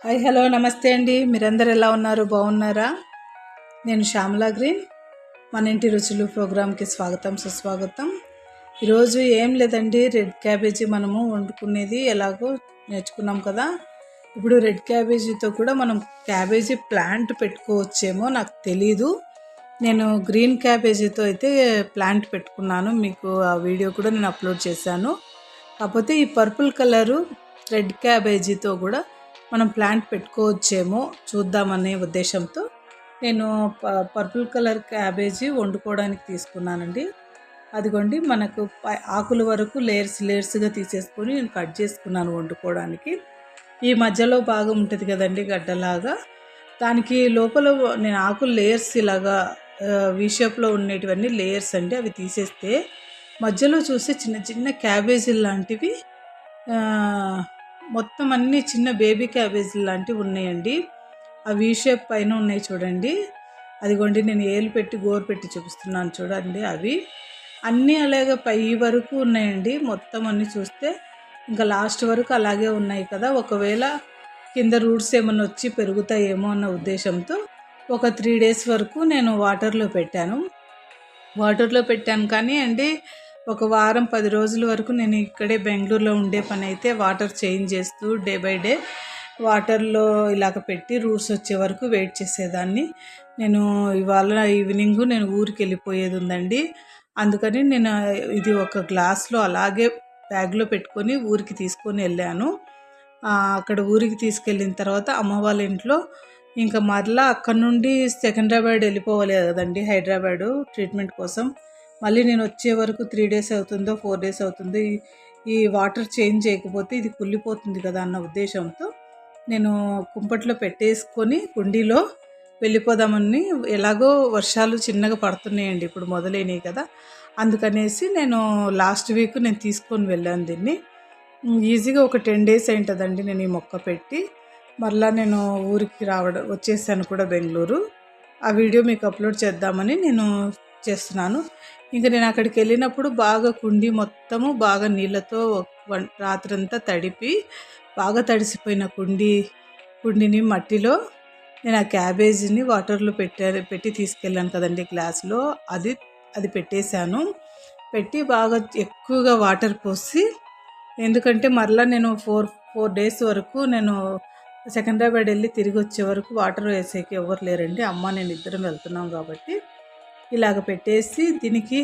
Hi hello నమస్తే అండి. మీరందరూ ఎలా ఉన్నారు? బాగున్నారా? నేను శ్యామలా గ్రీన్. మన ఇంటి రుచులు ప్రోగ్రామ్కి స్వాగతం సుస్వాగతం. ఈరోజు ఏం లేదండి, రెడ్ క్యాబేజీ మనము వండుకునేది ఎలాగో నేర్చుకున్నాం కదా. ఇప్పుడు రెడ్ క్యాబేజీతో కూడా మనం క్యాబేజీ ప్లాంట్ పెట్టుకోవచ్చేమో, నాకు తెలీదు. నేను గ్రీన్ క్యాబేజీతో అయితే ప్లాంట్ పెట్టుకున్నాను. మీకు ఆ వీడియో కూడా నేను అప్లోడ్ చేశాను. కాకపోతే ఈ పర్పుల్ కలరు రెడ్ క్యాబేజీతో కూడా మనం ప్లాంట్ పెట్టుకోవచ్చేమో చూద్దామనే ఉద్దేశంతో నేను పర్పుల్ కలర్ క్యాబేజీ వండుకోవడానికి తీసుకున్నానండి. అదిగోండి, మనకు ఆకుల వరకు లేయర్స్గా తీసేసుకొని నేను కట్ చేసుకున్నాను వండుకోవడానికి. ఈ మధ్యలో భాగం ఉంటుంది కదండి, గడ్డలాగా, దానికి లోపల నేను ఆకులు లేయర్స్ ఇలాగా వి షేప్లో ఉండేటివన్నీ లేయర్స్ అండి. అవి తీసేస్తే మధ్యలో చూస్తే చిన్న చిన్న క్యాబేజీలు లాంటివి మొత్తం అన్నీ చిన్న బేబీ క్యాబేజీ లాంటివి ఉన్నాయండి. ఆ వీ షేప్ పైన ఉన్నాయి చూడండి. అదిగోండి, నేను ఏలు పెట్టి గోరు పెట్టి చూపిస్తున్నాను చూడండి. అవి అన్నీ అలాగే పై వరకు ఉన్నాయండి. మొత్తం అన్నీ చూస్తే ఇంకా లాస్ట్ వరకు అలాగే ఉన్నాయి కదా. ఒకవేళ కింద రూట్స్ ఏమన్నా వచ్చి పెరుగుతాయేమో అన్న ఉద్దేశంతో ఒక 3 days వరకు నేను వాటర్లో పెట్టాను. కానీ అండి, ఒక వారం 10 రోజుల వరకు నేను ఇక్కడే బెంగళూరులో ఉండే పని అయితే వాటర్ చేంజ్ చేస్తూ డే బై డే వాటర్లో ఇలాగ పెట్టి రూట్స్ వచ్చే వరకు వెయిట్ చేసేదాన్ని. నేను ఇవాళ ఈవినింగ్ నేను ఊరికి వెళ్ళిపోయేది ఉందండి. అందుకని నేను ఇది ఒక గ్లాస్లో అలాగే బ్యాగ్లో పెట్టుకొని ఊరికి తీసుకొని వెళ్ళాను. అక్కడ ఊరికి తీసుకెళ్ళిన తర్వాత అమ్మ వాళ్ళ ఇంట్లో ఇంకా మరలా అక్కడ నుండి సికింద్రాబాద్ వెళ్ళిపోవాలి కదండి, హైదరాబాదు ట్రీట్మెంట్ కోసం. మళ్ళీ నేను వచ్చే వరకు 3 days అవుతుందో 4 days అవుతుందో, ఈ వాటర్ చేంజ్ చేయకపోతే ఇది కుళ్ళిపోతుంది కదా అన్న ఉద్దేశంతో నేను కుంపట్లో పెట్టేసుకొని కుండీలో వెళ్ళిపోదామని. ఎలాగో వర్షాలు చిన్నగా పడుతున్నాయండి, ఇప్పుడు మొదలైనవి కదా. అందుకనేసి నేను లాస్ట్ వీక్ నేను తీసుకొని వెళ్ళాను దీన్ని. ఈజీగా ఒక 10 days అయింటుందండి నేను ఈ మొక్క పెట్టి. మరలా నేను ఊరికి వచ్చేసాను కూడా బెంగళూరు. ఆ వీడియో మీకు అప్లోడ్ చేద్దామని నేను చేస్తున్నాను. ఇంకా నేను అక్కడికి వెళ్ళినప్పుడు బాగా కుండీ మొత్తము బాగా నీళ్ళతో రాత్రంతా తడిపి బాగా తడిసిపోయిన కుండీని మట్టిలో నేను ఆ క్యాబేజీని వాటర్లో పెట్టి తీసుకెళ్ళాను కదండి గ్లాస్లో. అది పెట్టేశాను. పెట్టి బాగా ఎక్కువగా వాటర్ పోసి, ఎందుకంటే మరలా నేను 4 days వరకు నేను సికింద్రాబాద్ వెళ్ళి తిరిగి వచ్చే వరకు వాటర్ వేసేకి ఎవరు లేరండి. అమ్మ నేను ఇద్దరం వెళ్తున్నాం కాబట్టి ఇలాగ పెట్టేసి దీనికి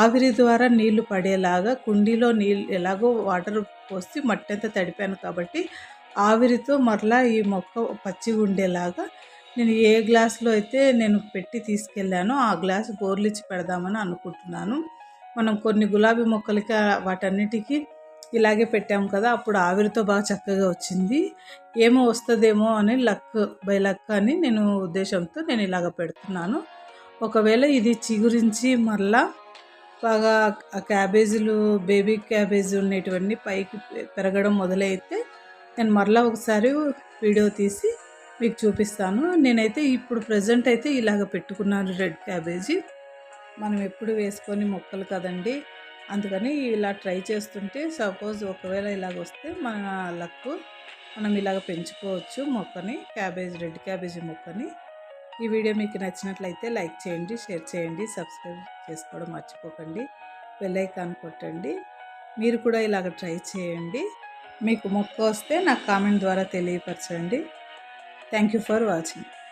ఆవిరి ద్వారా నీళ్లు పడేలాగా కుండీలో నీళ్ళు ఎలాగో వాటర్ పోసి మట్టి అంతా తడిపాను కాబట్టి ఆవిరితో మరలా ఈ మొక్క పచ్చిగా ఉండేలాగా నేను ఏ గ్లాసులో అయితే నేను పెట్టి తీసుకెళ్ళానో ఆ గ్లాసు బోర్లిచ్చి పెడదామని అనుకుంటున్నాను. మనం కొన్ని గులాబీ మొక్కలకి వాటన్నిటికీ ఇలాగే పెట్టాము కదా, అప్పుడు ఆవిరితో బాగా చక్కగా వచ్చింది. ఏమో వస్తుందేమో అని బై లక్ అని నేను ఉద్దేశంతో నేను ఇలాగ పెడుతున్నాను. ఒకవేళ ఇది చిగురించి మరలా బాగా ఆ క్యాబేజీలు బేబీ క్యాబేజీ ఉండేటివన్నీ పైకి పెరగడం మొదలైతే నేను మరలా ఒకసారి వీడియో తీసి మీకు చూపిస్తాను. నేనైతే ఇప్పుడు ప్రజెంట్ అయితే ఇలాగ పెట్టుకున్నాను రెడ్ క్యాబేజీ. మనం ఎప్పుడు వేసుకొని మొక్కలు కదండి, అందుకని ఇలా ట్రై చేస్తుంటే సపోజ్ ఒకవేళ ఇలాగ వస్తే మన లక్, మనం ఇలాగ పెంచుకోవచ్చు మొక్కని, రెడ్ క్యాబేజీ మొక్కని. ఈ వీడియో మీకు నచ్చినట్లయితే లైక్ చేయండి, షేర్ చేయండి, సబ్స్క్రైబ్ చేసుకోవడం మర్చిపోకండి, బెల్ ఐకాన్ కొట్టండి. మీరు కూడా ఇలాగ ట్రై చేయండి. మీకు మొక్క వస్తే నాకు కామెంట్ ద్వారా తెలియపరచండి. Thank you for watching.